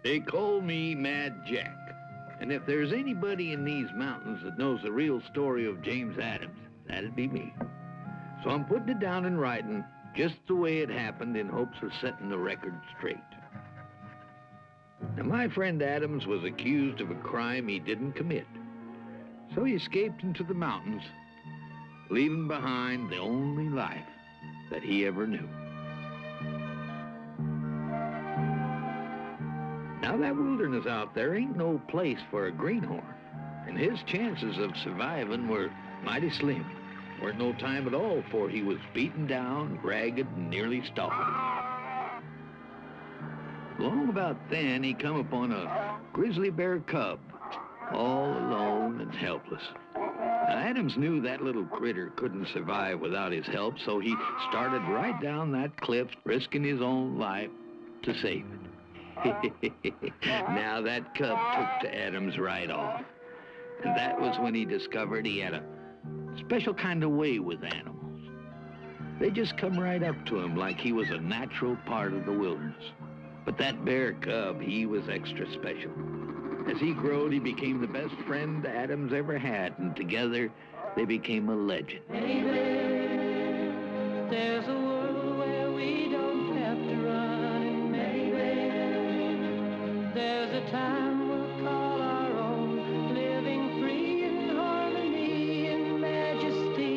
They call me Mad Jack. And if there's anybody in these mountains that knows the real story of James Adams, that'd be me. So I'm putting it down in writing just the way it happened in hopes of setting the record straight. Now, my friend Adams was accused of a crime he didn't commit. So he escaped into the mountains, leaving behind the only life that he ever knew. Now, that wilderness out there ain't no place for a greenhorn, and his chances of surviving were mighty slim. Weren't no time at all before he was beaten down, ragged, and nearly starved. Long about then, he come upon a grizzly bear cub, all alone and helpless. Now, Adams knew that little critter couldn't survive without his help, so he started right down that cliff, risking his own life to save it. Now, that cub took to Adams right off. And that was when he discovered he had a special kind of way with animals. They just come right up to him like he was a natural part of the wilderness. But that bear cub, he was extra special. As he growed, he became the best friend Adams ever had, and together they became a legend. Maybe there's a world where we don't have to run, and maybe there's a time we'll call our own, living free in harmony and majesty.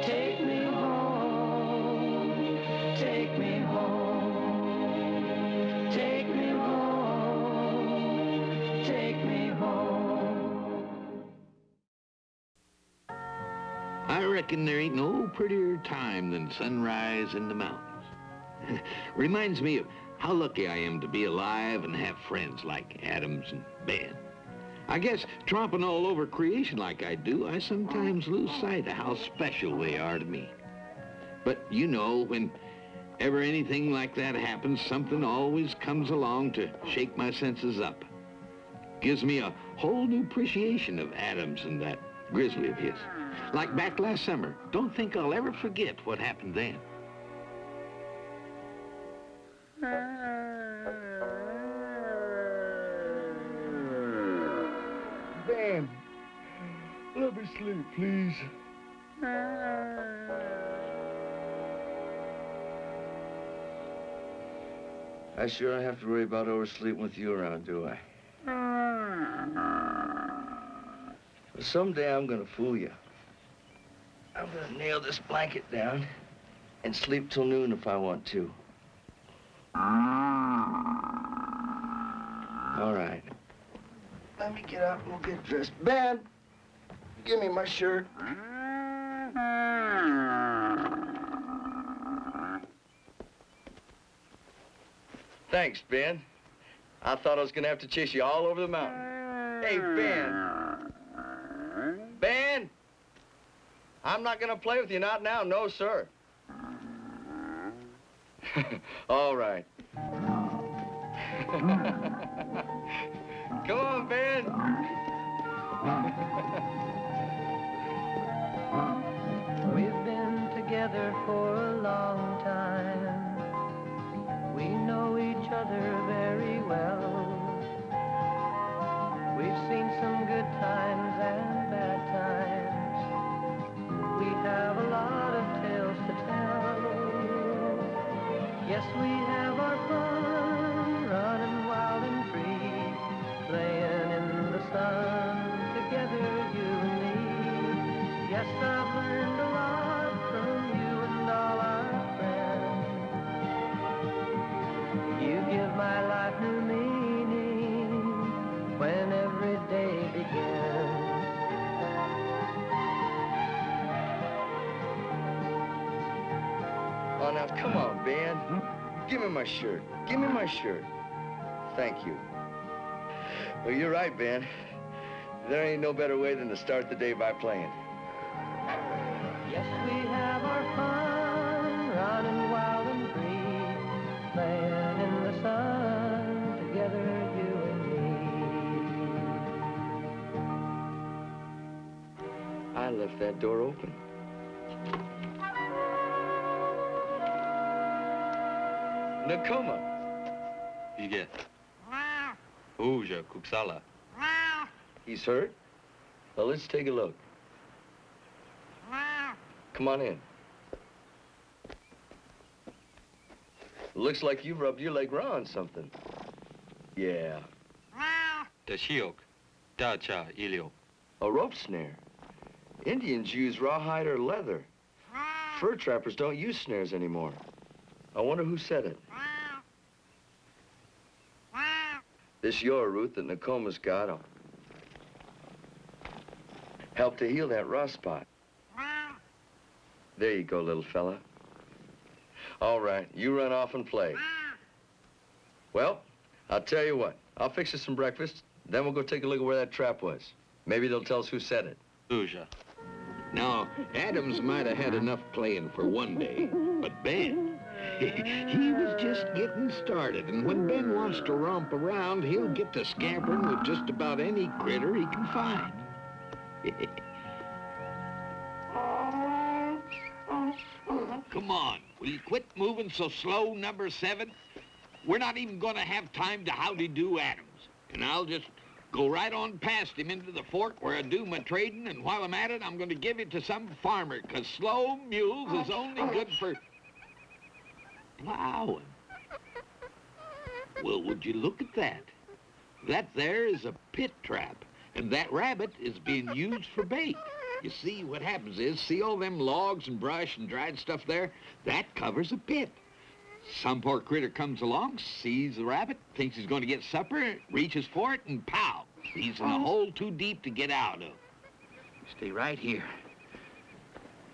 Take me home, take me home, take me home, take me home. I reckon there ain't no prettier time than sunrise in the mountains. Reminds me of how lucky I am to be alive and have friends like Adams and Ben. I guess tromping all over creation like I do, I sometimes lose sight of how special they are to me. But you know, whenever anything like that happens, something always comes along to shake my senses up. Gives me a whole new appreciation of Adams and that grizzly of his. Like back last summer. Don't think I'll ever forget what happened then. Ben, let me sleep, please. I sure don't have to worry about oversleeping with you around, do I? Well, someday I'm gonna fool you. I'm gonna nail this blanket down and sleep till noon if I want to. All right. Let me get up and we'll get dressed. Ben, give me my shirt. Thanks, Ben. I thought I was gonna have to chase you all over the mountain. Hey, Ben. Ben! I'm not gonna play with you, not now, no, sir. All right. Come on, Ben. We've been together for a long time. We know each other very well. We've seen some good times and bad times. We have a lot of tales to tell. Yes, we have our fun, running wild and free, playing in the sun, together, you and me. Yes, I've learned a lot from you and all our friends. You give my life new meaning when every day begins. Oh, now, come on, Ben. Give me my shirt. Give me my shirt. Thank you. Well, you're right, Ben. There ain't no better way than to start the day by playing. Yes, we have our fun, running wild and free, playing in the sun, together, you and me. I left that door open. Nakoma, 이게 우ja kuksala. He's hurt? Well, let's take a look. Come on in. Looks like you rubbed your leg raw on something. Yeah. Tashiok, dacha ilio. A rope snare. Indians use rawhide or leather. Fur trappers don't use snares anymore. I wonder who said it. This your root that Nokoma's got help to heal that raw spot. There you go, little fella. All right, you run off and play. Well, I'll tell you what. I'll fix us some breakfast, then we'll go take a look at where that trap was. Maybe they'll tell us who said it. Uja. Now, Adams might have had enough playing for one day, but Ben, he was just getting started, and when Ben wants to romp around, he'll get to scampering with just about any critter he can find. Come on, will you quit moving so slow, number 7? We're not even going to have time to howdy-do Adams, and I'll just go right on past him into the fort where I do my trading, and while I'm at it, I'm going to give it to some farmer, because slow mules is only good for plowing. Well, would you look at that? That there is a pit trap, and that rabbit is being used for bait. You see, what happens is, see all them logs and brush and dried stuff there? That covers a pit. Some poor critter comes along, sees the rabbit, thinks he's going to get supper, reaches for it, and pow! He's in a hole too deep to get out of. Stay right here.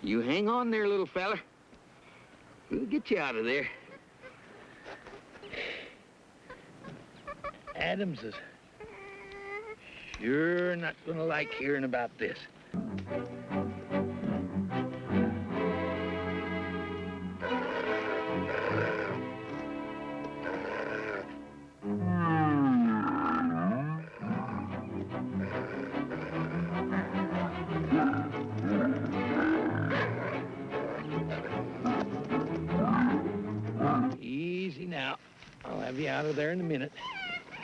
You hang on there, little fella. We'll get you out of there. Adams is sure not going to like hearing about this. Easy now. I'll have you out of there in a minute.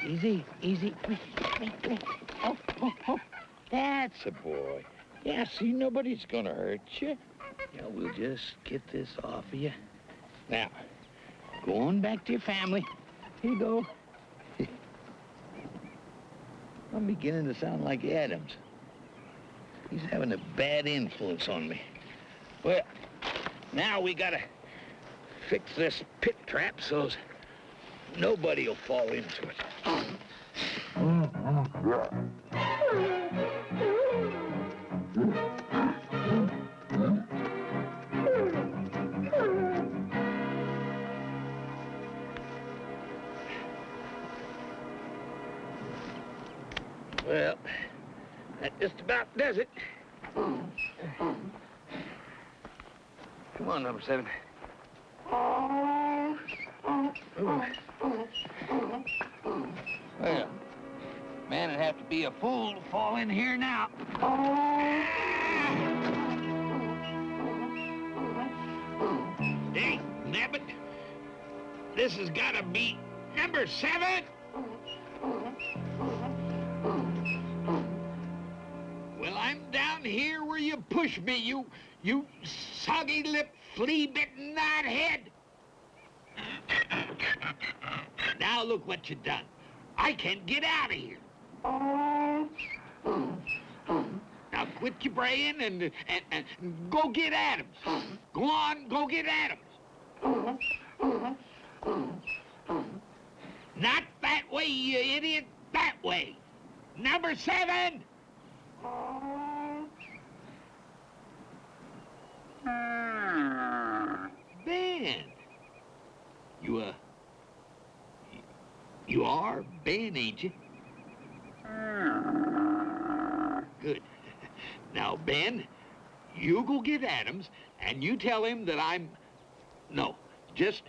Easy, easy. Come here. Oh, oh, oh. That's a boy. Yeah, see, nobody's gonna hurt you. Yeah, we'll just get this off of you. Now, go on back to your family. Here you go. I'm beginning to sound like Adams. He's having a bad influence on me. Well, now we gotta fix this pit trap so nobody will fall into it. Well, that just about does it. Come on, number 7. Well, man would have to be a fool to fall in here now. Hey, nabbit, this has got to be number 7. Well, I'm down here where you pushed me, you soggy-lipped, flea-bitten knothead. Now look what you done. I can't get out of here. Now quit your braying and go get Adams. Go on, go get Adams. Not that way, you idiot. That way. Number 7. Ben. You are Ben, ain't you? Good. Now, Ben, you go get Adams, and you tell him that I'm... No, just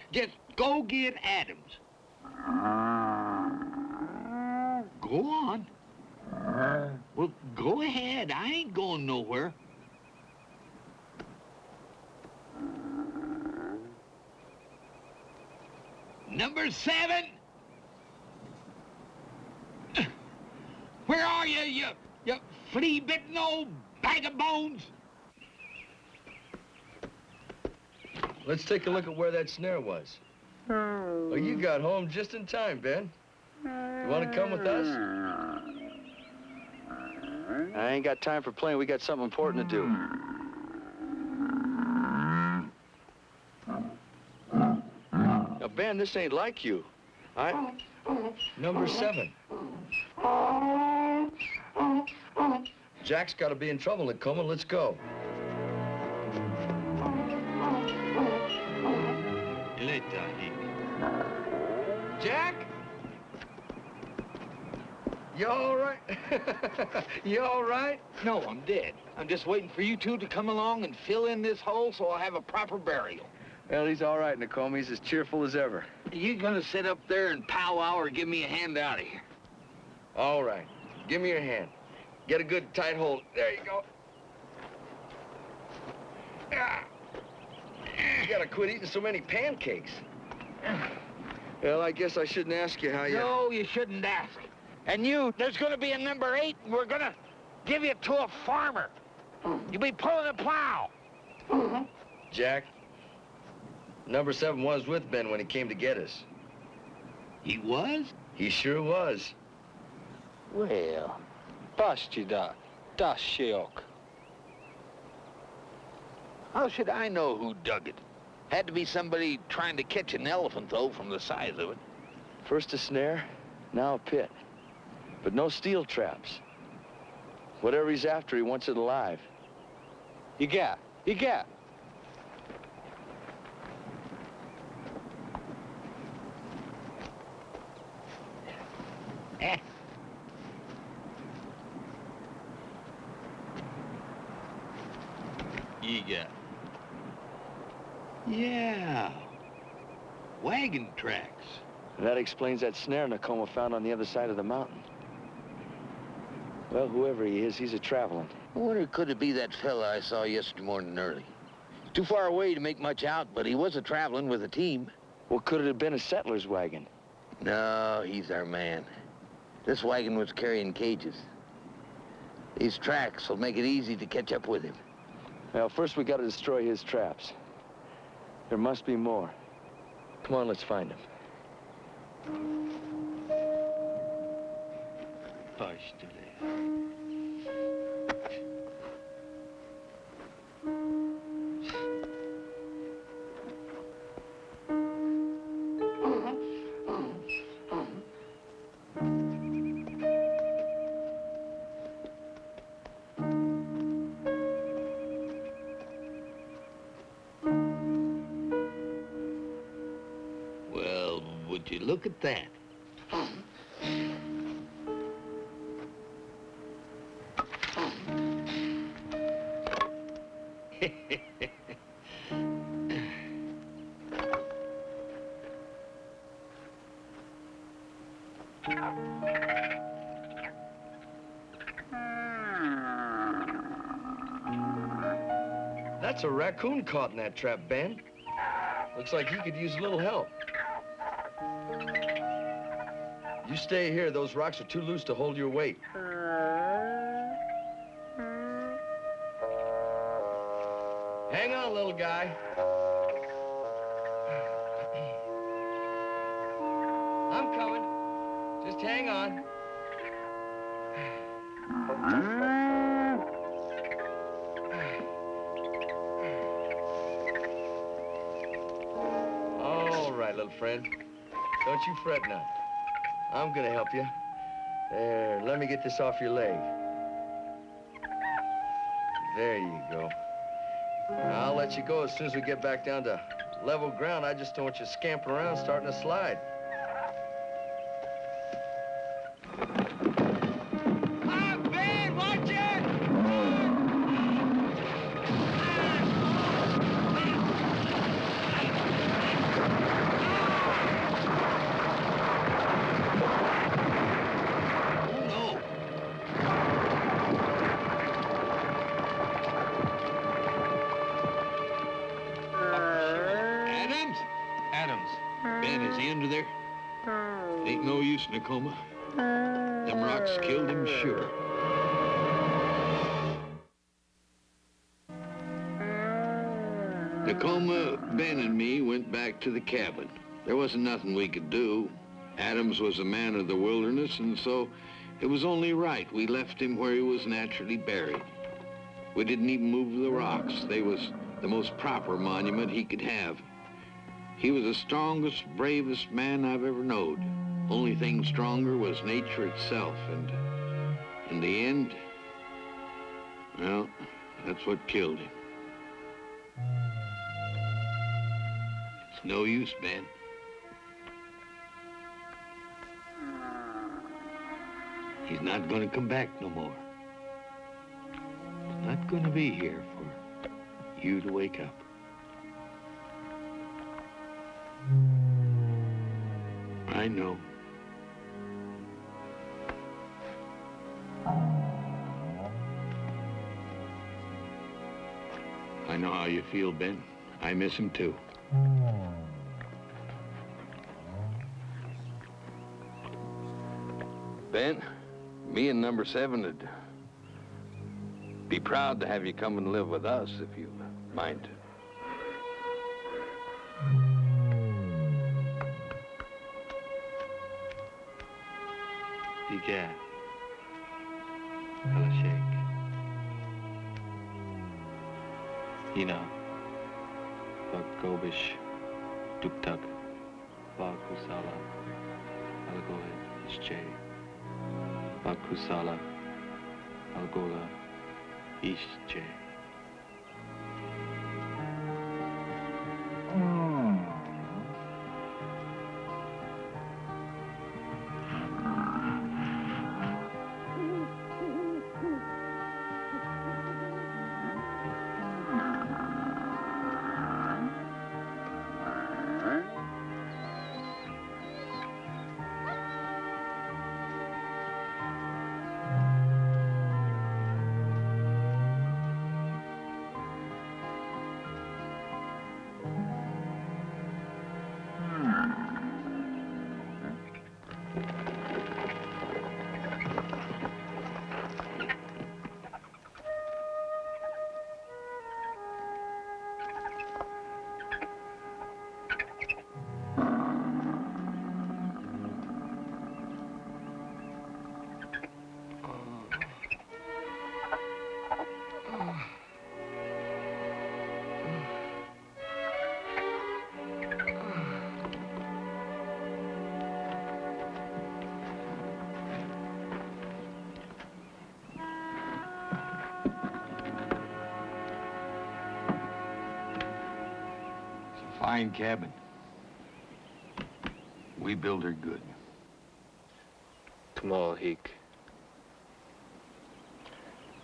go get Adams. Go on. Well, go ahead. I ain't going nowhere. Number 7. Where are you, you flea-bitten old bag of bones? Let's take a look at where that snare was. Oh, you got home just in time, Ben. You want to come with us? I ain't got time for playing. We got something important to do. Now, Ben, this ain't like you. Number 7. Jack's got to be in trouble, Nakoma. Let's go. Jack? You all right? You all right? No, I'm dead. I'm just waiting for you two to come along and fill in this hole so I'll have a proper burial. Well, he's all right, Nakoma. He's as cheerful as ever. You gonna sit up there and powwow or give me a hand out of here? All right. Give me your hand. Get a good tight hold. There you go. You gotta quit eating so many pancakes. Well, I guess I shouldn't ask you how you... No, you shouldn't ask. And you, there's gonna be a number 8, and we're gonna give you to a farmer. You'll be pulling a plow. Jack, number 7 was with Ben when he came to get us. He was? He sure was. Well, Pastida, das Shiok. How should I know who dug it? Had to be somebody trying to catch an elephant, though, from the size of it. First a snare, now a pit. But no steel traps. Whatever he's after, he wants it alive. Iga. Iga. Yeah. Wagon tracks. That explains that snare Nakoma found on the other side of the mountain. Well, whoever he is, he's a-traveling. I wonder, could it be that fella I saw yesterday morning early? Too far away to make much out, but he was a-traveling with a team. Well, could it have been a settler's wagon? No, he's our man. This wagon was carrying cages. These tracks will make it easy to catch up with him. Well, first we gotta destroy his traps. There must be more. Come on, let's find him. Well, would you look at that? That's a raccoon caught in that trap, Ben. Looks like he could use a little help. You stay here. Those rocks are too loose to hold your weight. Hang on, little guy. I'm coming. Just hang on. All right, little friend. Don't you fret now. I'm gonna help you. There, let me get this off your leg. There you go. I'll let you go as soon as we get back down to level ground. I just don't want you scampering around starting to slide. Ah, Ben, watch it! Ben, is he under there? Ain't no use, Nakoma. Them rocks killed him sure. Tacoma, Ben, and me went back to the cabin. There wasn't nothing we could do. Adams was a man of the wilderness, and so it was only right we left him where he was naturally buried. We didn't even move the rocks. They was the most proper monument he could have. He was the strongest, bravest man I've ever knowed. Only thing stronger was nature itself, and in the end, well, that's what killed him. It's no use, Ben. He's not gonna come back no more. He's not gonna be here for you to wake up. I know. I know how you feel, Ben. I miss him too. Ben, me and Number 7 would be proud to have you come and live with us if you mind. Diga. Alashek. Hina. Gobish. Duktak. Bakusala. Alagohe. Ische. Bakusala. Algola. Ische. Fine cabin. We build her good. Tomorrow, Heek.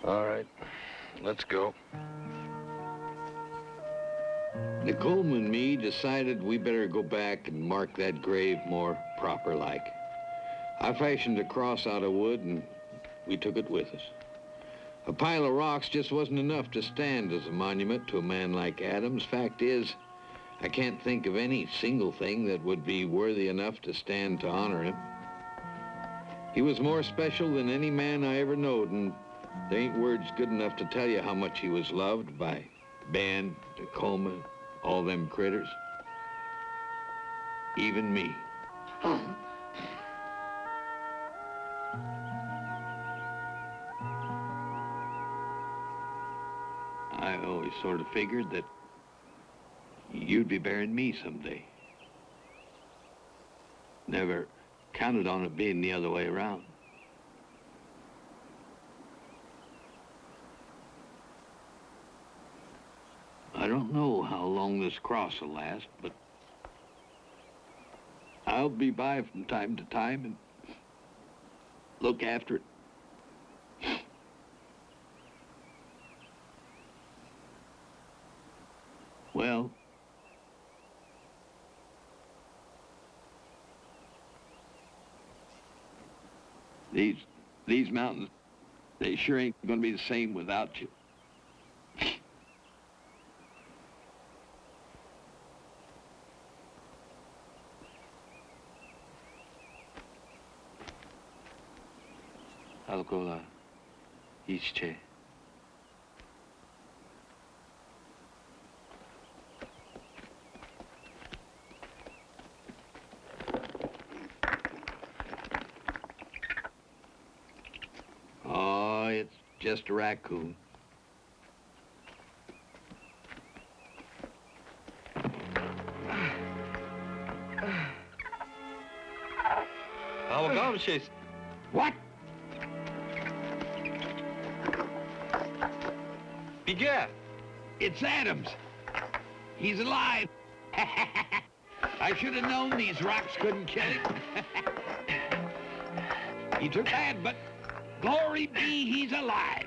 All right, let's go. Nicole and me decided we better go back and mark that grave more proper-like. I fashioned a cross out of wood, and we took it with us. A pile of rocks just wasn't enough to stand as a monument to a man like Adams. Fact is, I can't think of any single thing that would be worthy enough to stand to honor him. He was more special than any man I ever knowed, and there ain't words good enough to tell you how much he was loved by Ben, Tacoma, all them critters. Even me. I always sort of figured that you'd be burying me someday. Never counted on it being the other way around. I don't know how long this cross will last, but I'll be by from time to time and look after it. Well, these mountains, they sure ain't gonna be the same without you. Algola, Ische. Oh, it's just a raccoon. Avalanche. What? Pierre. It's Adams. He's alive. I should have known these rocks couldn't kill him. He took bad, but glory be he's alive.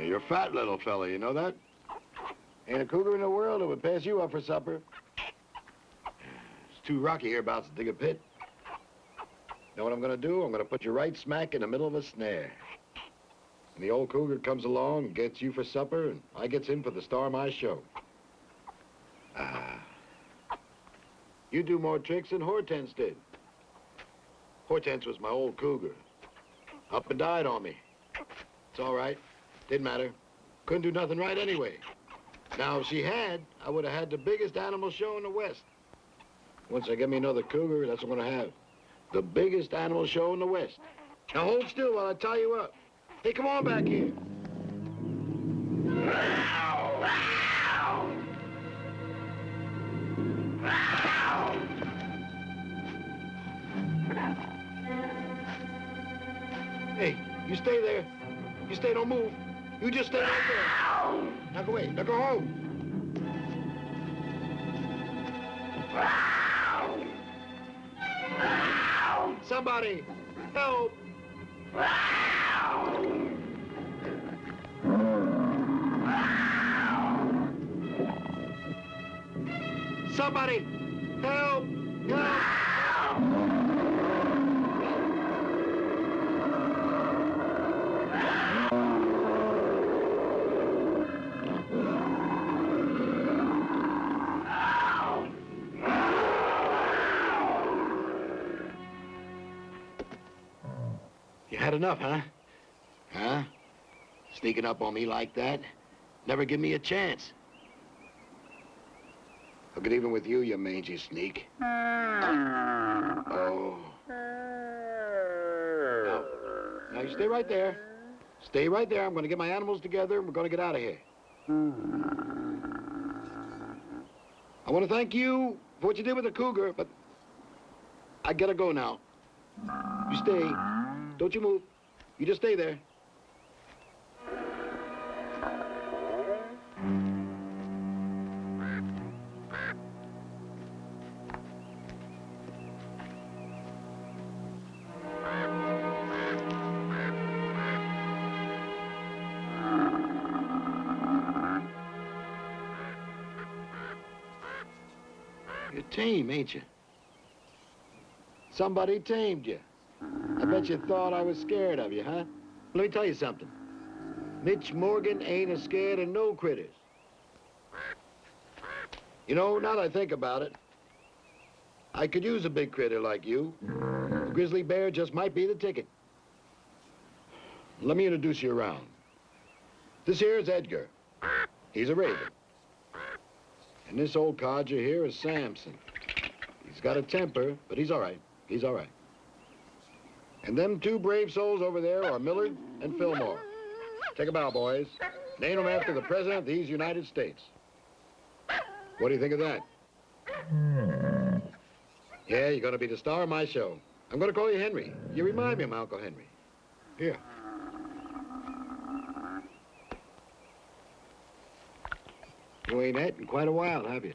You're fat, little fella, you know that? Ain't a cougar in the world that would pass you up for supper. It's too rocky hereabouts to dig a pit. Know what I'm gonna do? I'm gonna put you right smack in the middle of a snare. And the old cougar comes along and gets you for supper, and I gets him for the star of my show. You do more tricks than Hortense did. Hortense was my old cougar. Up and died on me. It's all right. Didn't matter. Couldn't do nothing right anyway. Now, if she had, I would have had the biggest animal show in the West. Once I get me another cougar, that's what I'm gonna have. The biggest animal show in the West. Now hold still while I tie you up. Hey, come on back here. Hey, you stay there. You stay, don't move. You just stay right there. Now go away. Now go home. Somebody, help. Somebody, help. Help. You had enough, huh? Huh? Sneaking up on me like that? Never give me a chance. Look at even with you, you mangy sneak. Oh. Now you stay right there. Stay right there. I'm gonna get my animals together and we're gonna get out of here. I want to thank you for what you did with the cougar, but I gotta go now. You stay. Don't you move. You just stay there. You're tame, ain't you? Somebody tamed you. I bet you thought I was scared of you, huh? Let me tell you something. Mitch Morgan ain't a scared of no critters. You know, now that I think about it, I could use a big critter like you. The grizzly bear just might be the ticket. Let me introduce you around. This here is Edgar. He's a raven. And this old codger here is Samson. He's got a temper, but he's all right. He's all right. And them two brave souls over there are Millard and Fillmore. Take a bow, boys. Name them after the President of these United States. What do you think of that? Yeah, you're going to be the star of my show. I'm going to call you Henry. You remind me of my Uncle Henry. Here. You ain't had in quite a while, have you?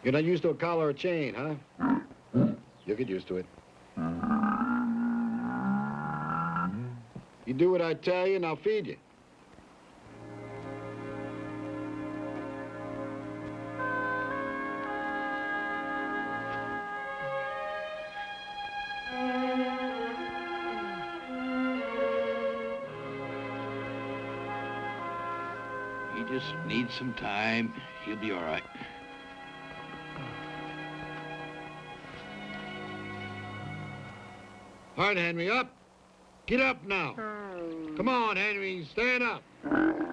You're not used to a collar or chain, huh? You'll get used to it. You do what I tell you, and I'll feed you. He just needs some time. He'll be all right. All right, Henry, up. Get up now. Come on, Henry, stand up.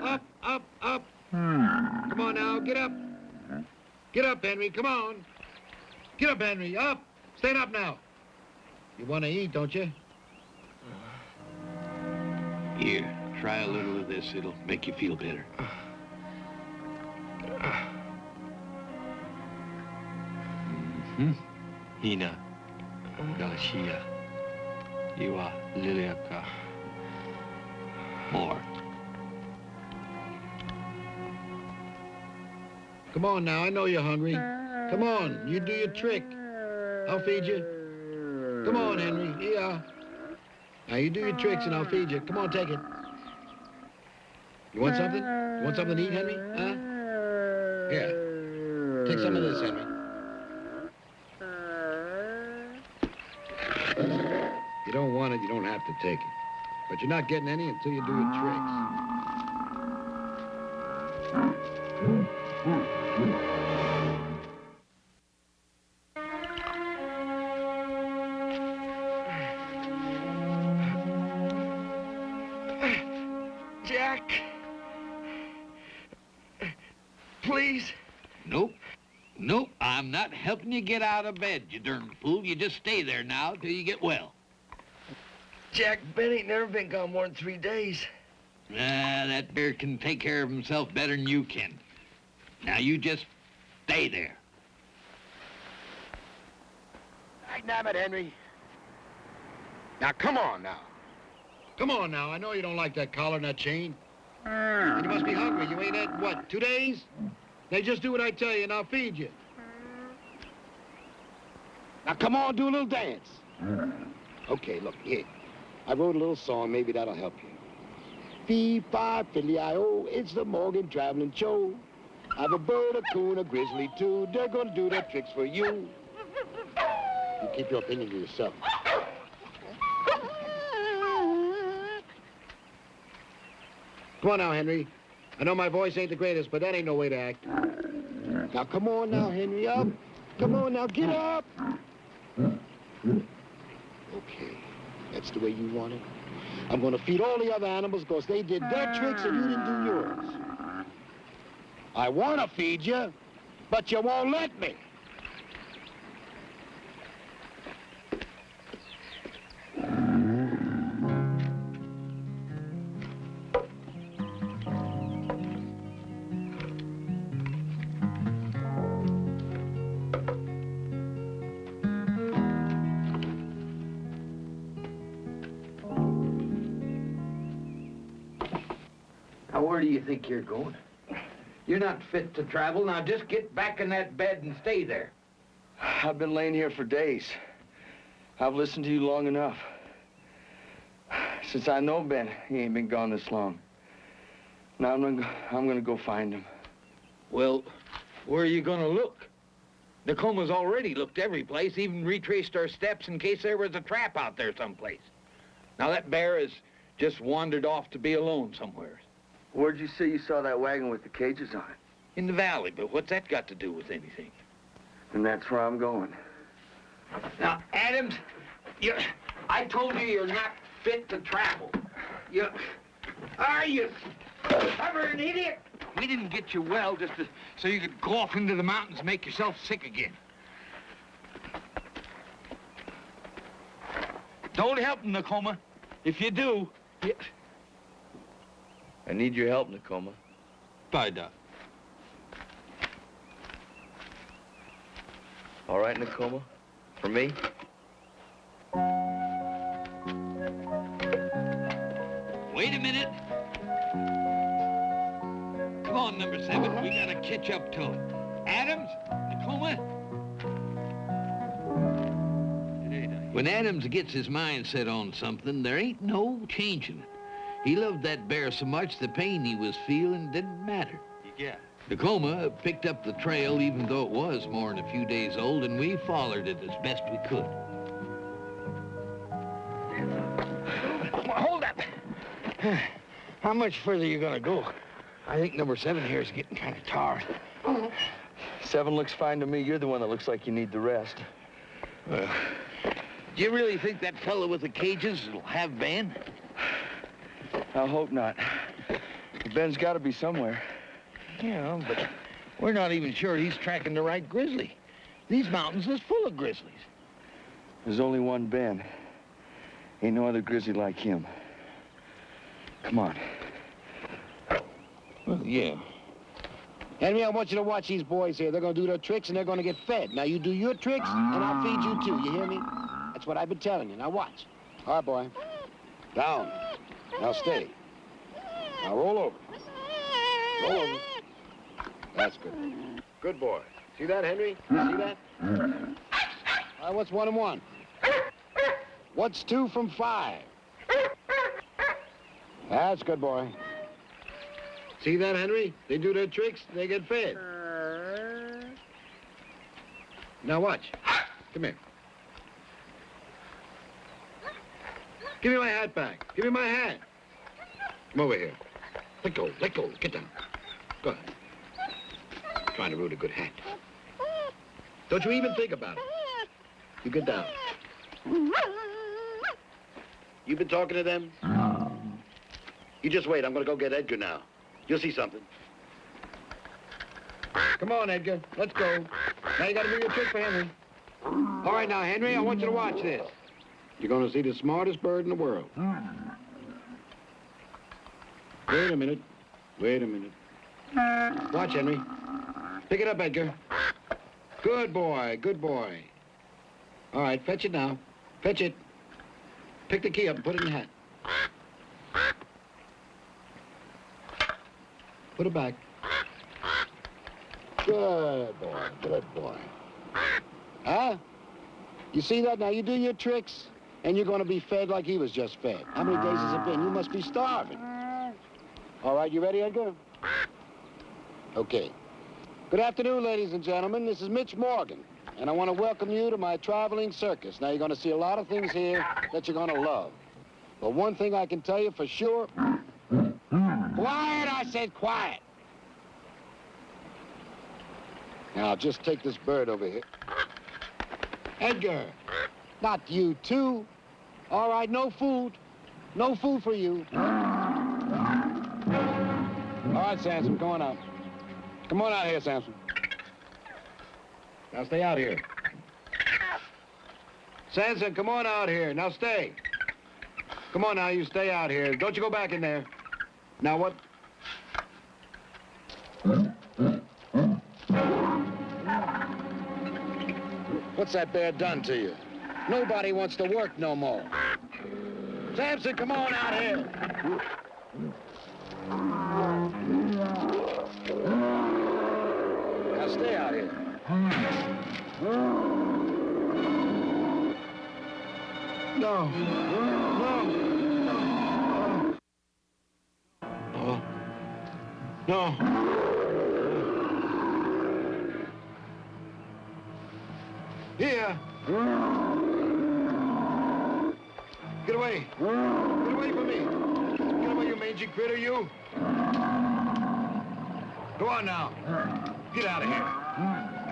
Up, up, up. Come on now, get up. Get up, Henry, come on. Get up, Henry, up. Stand up now. You want to eat, don't you? Here, try a little of this. It'll make you feel better. Hina, Garcia, Iwa, Liliaka. More. Come on now, I know you're hungry. Come on, you do your trick. I'll feed you. Come on, Henry, here. Now you do your tricks and I'll feed you. Come on, take it. You want something? You want something to eat, Henry? Huh? Here, take some of this, Henry. You don't want it, you don't have to take it. But you're not getting any until you do your tricks. Jack. Please. Nope. Nope, I'm not helping you get out of bed, you darn fool. You just stay there now till you get well. Jack, Ben ain't never been gone more than 3 days. That bear can take care of himself better than you can. Now you just stay there. Damn it, Henry. Now, come on now. Come on now, I know you don't like that collar and that chain. And you must be hungry. You ain't had, what, 2 days? Now just do what I tell you and I'll feed you. Now come on, do a little dance. Okay, look, here. I wrote a little song, maybe that'll help you. Fee-fi, fiddly-I-O, it's the Morgan traveling show. I've a bird, a coon, a grizzly too. They're gonna do their tricks for you. You keep your opinion to yourself. Come on now, Henry. I know my voice ain't the greatest, but that ain't no way to act. Now, come on now, Henry, up. Come on now, get up. Okay, that's the way you want it. I'm gonna feed all the other animals because they did their tricks and you didn't do yours. I wanna feed you, but you won't let me. Now, where do you think you're going? You're not fit to travel. Now, just get back in that bed and stay there. I've been laying here for days. I've listened to you long enough. Since I know Ben, he ain't been gone this long. Now I'm gonna go find him. Well, where are you gonna look? Nacoma's already looked every place, even retraced our steps in case there was a trap out there someplace. Now, that bear has just wandered off to be alone somewhere. Where'd you say you saw that wagon with the cages on it? In the valley, but what's that got to do with anything? And that's where I'm going. Now, Adams, I told you you're not fit to travel. Are you stubborn idiot? We didn't get you well just so you could go off into the mountains and make yourself sick again. Don't help him, Nakoma. If you do, I need your help, Nakoma. Bida. All right, Nakoma? For me? Wait a minute. Come on, number 7. We gotta catch up to him. Adams, Nakoma. When Adams gets his mind set on something, there ain't no changing it. He loved that bear so much the pain he was feeling didn't matter. Yeah. Tacoma picked up the trail even though it was more than a few days old, and we followed it as best we could. Hold up. How much further you gonna go? I think number 7 here is getting kind of tired. 7 looks fine to me. You're the one that looks like you need the rest. Do you really think that fellow with the cages will have Ben? I hope not. Ben's got to be somewhere. Yeah, but we're not even sure he's tracking the right grizzly. These mountains is full of grizzlies. There's only one Ben. Ain't no other grizzly like him. Come on. Well, yeah. Henry, I want you to watch these boys here. They're going to do their tricks, and they're going to get fed. Now, you do your tricks, and I'll feed you, too. You hear me? That's what I've been telling you. Now, watch. All right, boy. Down. Now, stay. Now, roll over. Roll over. That's good. Good boy. See that, Henry? See that? All right, what's 1 and 1? What's 2 from 5? That's good, boy. See that, Henry? They do their tricks, they get fed. Now watch. Come here. Give me my hat back. Give me my hat. Come over here. Let go, let go. Get down. Go ahead. Trying to ruin a good hat. Don't you even think about it. You get down. You been talking to them? You just wait. I'm going to go get Edgar now. You'll see something. Come on, Edgar. Let's go. Now you got to do your trick for Henry. All right, now, Henry, I want you to watch this. You're going to see the smartest bird in the world. Wait a minute. Wait a minute. Watch, Henry. Pick it up, Edgar. Good boy. Good boy. All right, fetch it now. Fetch it. Pick the key up and put it in the hat. Put it back. Good boy, good boy. Huh? You see that? Now you do your tricks, and you're going to be fed like he was just fed. How many days has it been? You must be starving. All right, you ready, Edgar? Okay. Good afternoon, ladies and gentlemen. This is Mitch Morgan, and I want to welcome you to my traveling circus. Now, you're going to see a lot of things here that you're going to love. But one thing I can tell you for sure... Quiet, I said quiet. Now, I'll just take this bird over here. Edgar, not you, too. All right, no food. No food for you. All right, Samson, come on out. Come on out here, Samson. Now, stay out here. Samson, come on out here. Now, stay. Come on now, you stay out here. Don't you go back in there. Now, what? What's that bear done to you? Nobody wants to work no more. Samson, come on out here. Now, stay out here. No. No. No. Here. Get away. Get away from me. Get away, you mangy critter, you. Go on now. Get out of here.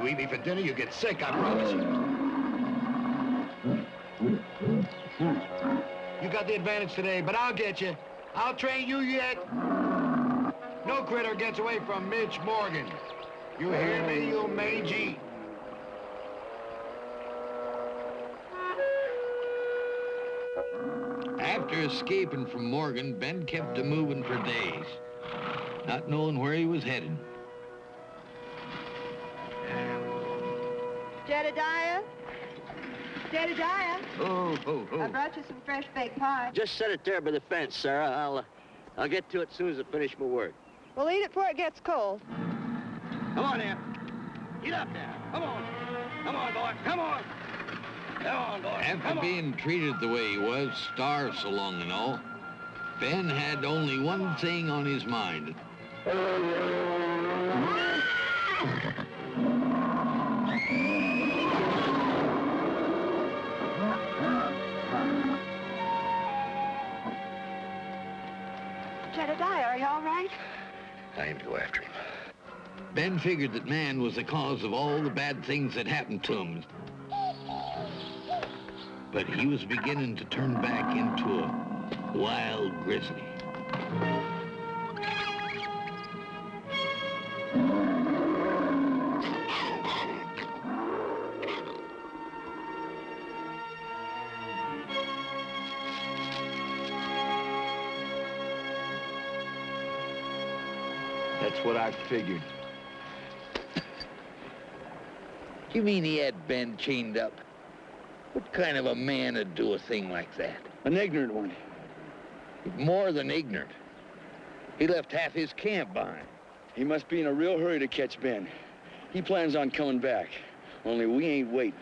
You eat me for dinner, you get sick, I promise you. You got the advantage today, but I'll get you. I'll train you yet. No critter gets away from Mitch Morgan. You hear me, you mangy? After escaping from Morgan, Ben kept a-moving for days, not knowing where he was headed. Jedediah? Jedediah? Oh. I brought you some fresh baked pie. Just set it there by the fence, Sarah. I'll get to it as soon as I finish my work. Well, eat it before it gets cold. Come on, there. Get up there. Come on. Come on, boy. Come on. Come on, boy. After being treated the way he was, starved so long and all, Ben had only one thing on his mind. Jedediah, are you all right? I aim to go after him. Ben figured that man was the cause of all the bad things that happened to him. But he was beginning to turn back into a wild grizzly. That's what I figured. You mean he had Ben chained up? What kind of a man would do a thing like that? An ignorant one. More than ignorant. He left half his camp behind. He must be in a real hurry to catch Ben. He plans on coming back. Only we ain't waiting.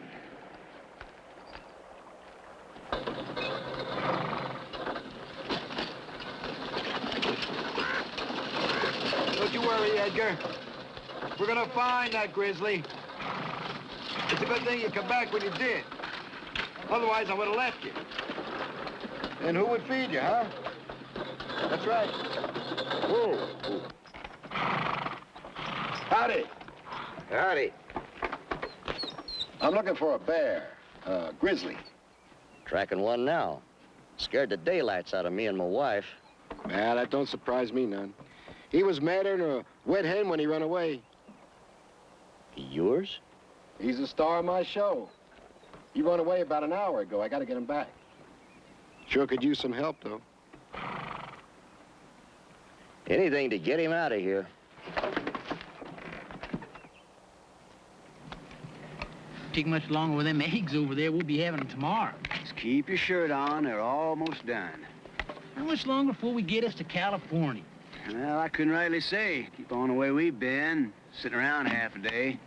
Don't you worry, Edgar. We're gonna find that grizzly. It's a good thing you come back when you did. Otherwise, I would have left you. And who would feed you, huh? That's right. Whoa. Howdy. Howdy. I'm looking for a bear, a grizzly. Tracking one now. Scared the daylights out of me and my wife. Well, that don't surprise me none. He was madder than a wet hen when he run away. Yours? He's the star of my show. He run away about an hour ago. I gotta get him back. Sure could use some help, though. Anything to get him out of here. Take much longer with them eggs over there. We'll be having them tomorrow. Just keep your shirt on. They're almost done. How much longer before we get us to California? Well, I couldn't rightly say. Keep on the way we've been. Sitting around half a day.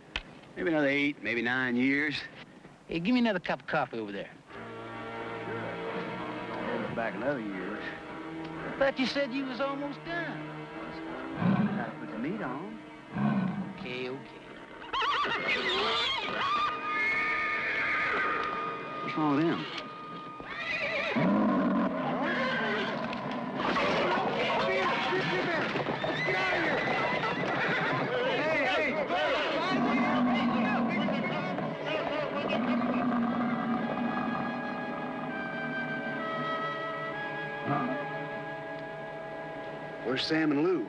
Maybe another 8, maybe 9 years. Hey, give me another cup of coffee over there. Sure. Back another year. I thought you said you was almost done. Gotta put the meat on. Okay. What's wrong with him? Let's get out of here! Hey! Where's Sam and Lou?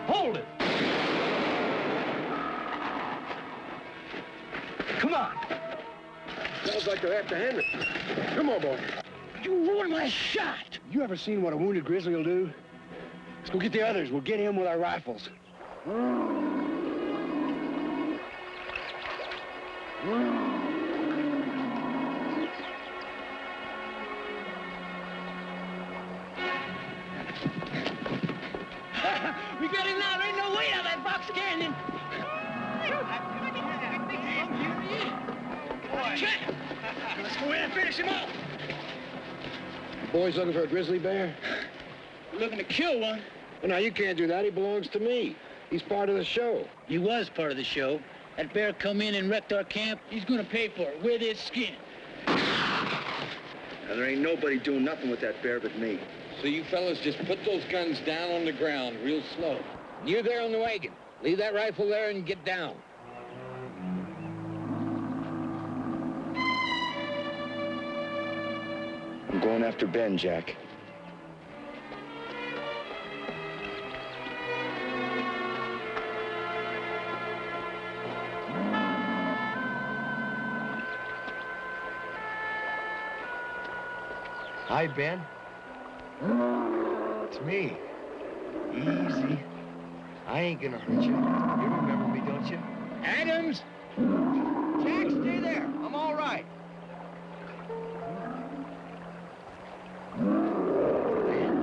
Hold it! Come on! Sounds like they're after Henry. Come on, boy. You ruined my shot! You ever seen what a wounded grizzly will do? Let's go get the others. We'll get him with our rifles. We got him now. There ain't no way out of that box canyon. Let's go in and finish him off. Boys looking for a grizzly bear? We're looking to kill one. Well, now, you can't do that. He belongs to me. He's part of the show. He was part of the show. That bear come in and wrecked our camp. He's gonna pay for it with his skin. Now, there ain't nobody doing nothing with that bear but me. So you fellas just put those guns down on the ground real slow. You there on the wagon. Leave that rifle there and get down. I'm going after Ben, Jack. Hi, Ben. It's me. Easy. I ain't gonna hurt you. You remember me, don't you? Adams! Jack, stay there. I'm all right. Ben?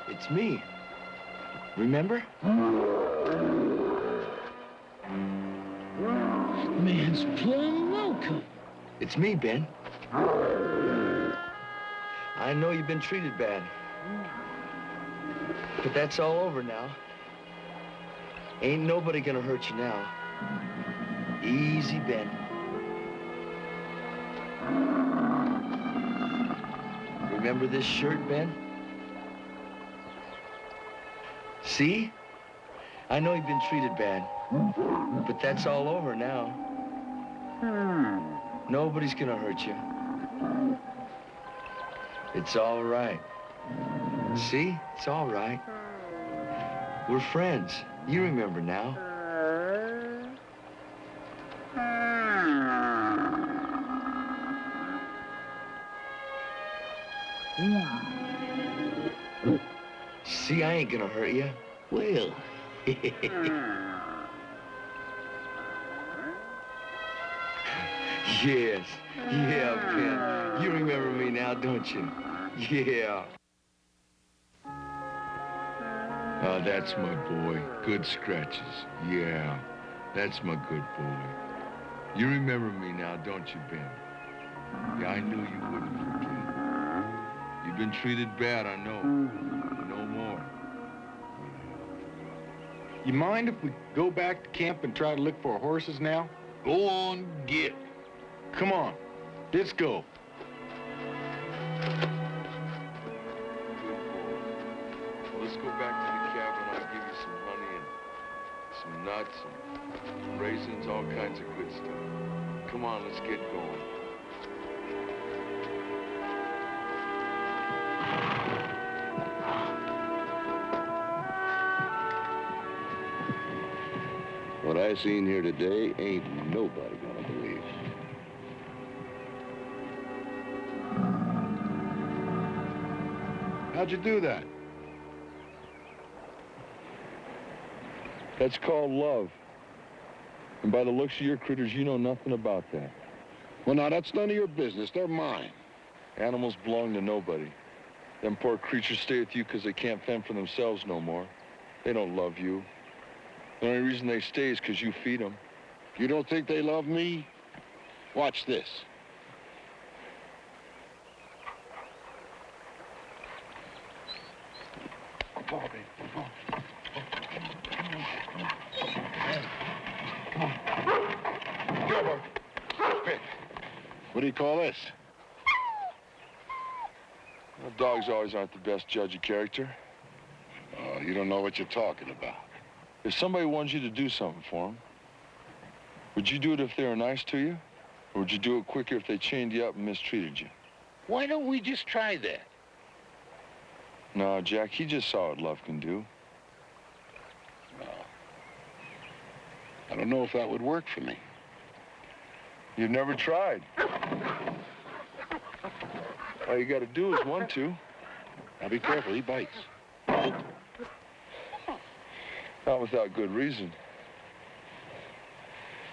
It's me. Remember? Man. He's plumb loco. It's me, Ben. I know you've been treated bad. But that's all over now. Ain't nobody gonna hurt you now. Easy, Ben. Remember this shirt, Ben? See? I know you've been treated bad, but that's all over now. Nobody's gonna hurt you. It's all right. See? It's all right. We're friends. You remember now. See, I ain't gonna hurt you. Well, Yes. Yeah, Ben. You remember me now, don't you? Yeah. Oh, that's my boy. Good scratches. Yeah, that's my good boy. You remember me now, don't you, Ben? Yeah, I knew you wouldn't forget. You've been treated bad, I know. No more. You mind if we go back to camp and try to look for horses now? Go on, get. Come on, let's go. Let's go back to the cabin. I'll give you some honey and some nuts and raisins, all kinds of good stuff. Come on, let's get going. What I seen here today ain't nobody gonna believe. How'd you do that? That's called love. And by the looks of your critters, you know nothing about that. Well, now, that's none of your business. They're mine. Animals belong to nobody. Them poor creatures stay with you because they can't fend for themselves no more. They don't love you. The only reason they stay is because you feed them. You don't think they love me? Watch this. Bobby, come on. Come on. Go, Bobby. Quick. What do you call this? Well, dogs always aren't the best judge of character. Oh, you don't know what you're talking about. If somebody wanted you to do something for them, would you do it if they were nice to you? Or would you do it quicker if they chained you up and mistreated you? Why don't we just try that? No, Jack, he just saw what love can do. No. I don't know if that would work for me. You've never tried. All you got to do is want to. Now be careful, he bites. Not without good reason.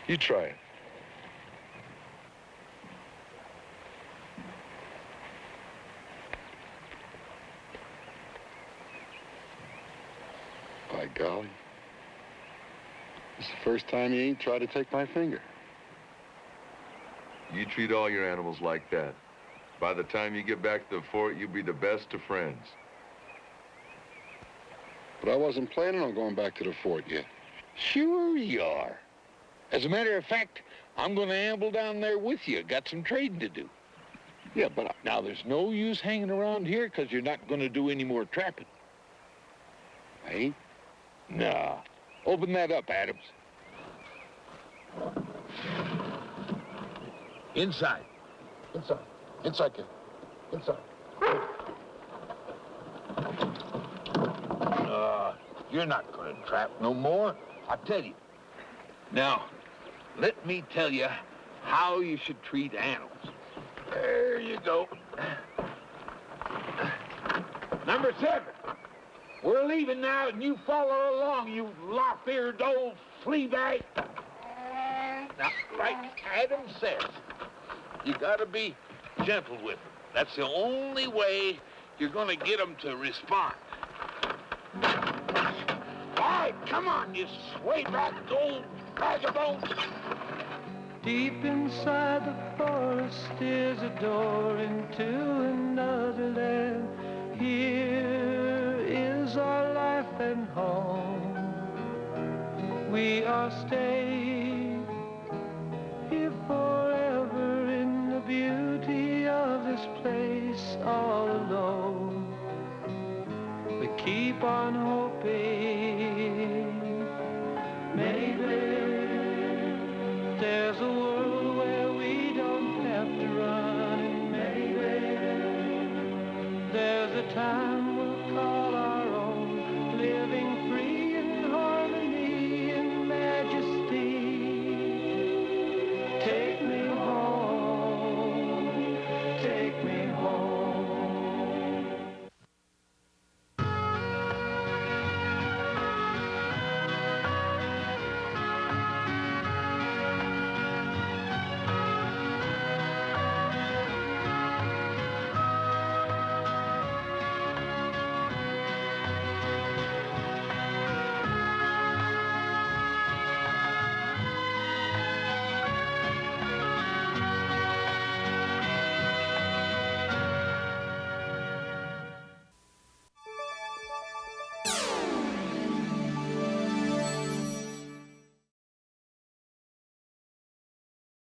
You try it. By golly. It's the first time he ain't tried to take my finger. You treat all your animals like that. By the time you get back to the fort, you'll be the best of friends. But I wasn't planning on going back to the fort yet. Sure you are. As a matter of fact, I'm going to amble down there with you. Got some trading to do. Yeah, but Now, there's no use hanging around here because you're not going to do any more trapping. I ain't. Nah. Open that up, Adams. Inside. Inside. Inside, kid. Inside. You're not going to trap no more. I tell you. Now, let me tell you how you should treat animals. There you go. Number 7. We're leaving now, and you follow along, you lop-eared old flea bag. Now, like Adam says, you gotta be gentle with them. That's the only way you're gonna get them to respond. All right, come on, you sway back old bag of bones. Deep inside the forest is a door into another land. Here is our life and home. We are staying here forever in the beauty of this place all alone. We keep on hoping, maybe there's a world where we don't have to run, and maybe there's a time